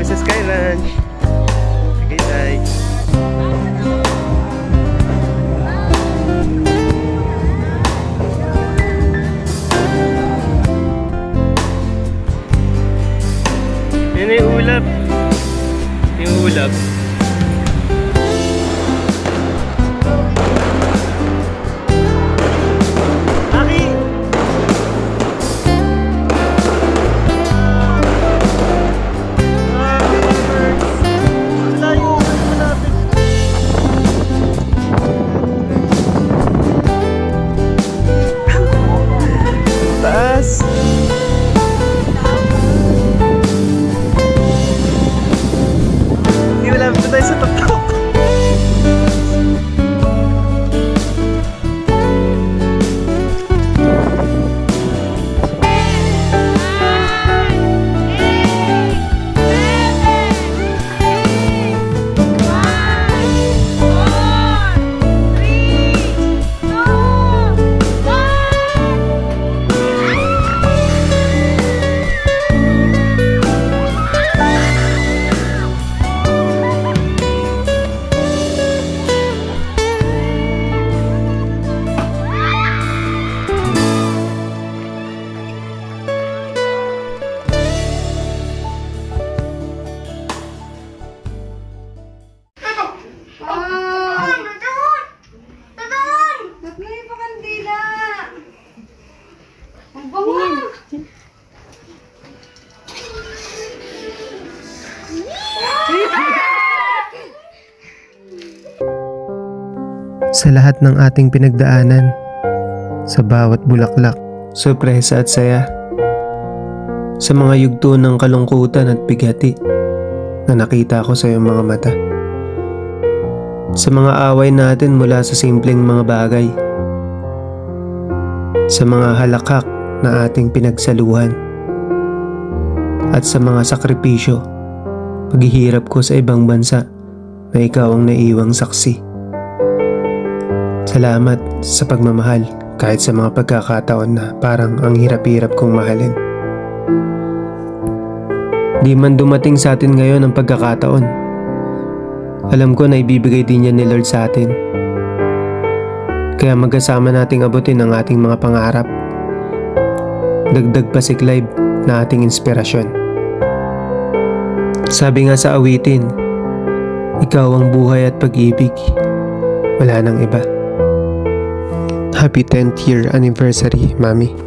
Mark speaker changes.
Speaker 1: sa Sky Ranch. Sige, Tay. Yan yung ulap. Yung ulap.
Speaker 2: Sa lahat ng ating pinagdaanan, sa bawat bulaklak, sorpresa at saya, sa mga yugto ng kalungkutan at bigati na nakita ko sa iyong mga mata, sa mga away natin mula sa simpleng mga bagay, sa mga halakak na ating pinagsaluhan, at sa mga sakripisyo, paghihirap ko sa ibang bansa na ikaw ang naiwang saksi. Salamat sa pagmamahal kahit sa mga pagkakataon na parang ang hirap-hirap kong mahalin. Di man dumating sa atin ngayon ang pagkakataon, alam ko na ibibigay din yan ni Lord sa atin. Kaya magkasama nating abutin ang ating mga pangarap. Dagdag pasiklay na ating inspirasyon. Sabi nga sa awitin, ikaw ang buhay at pag-ibig, wala nang iba. Happy 10th year anniversary, Mami.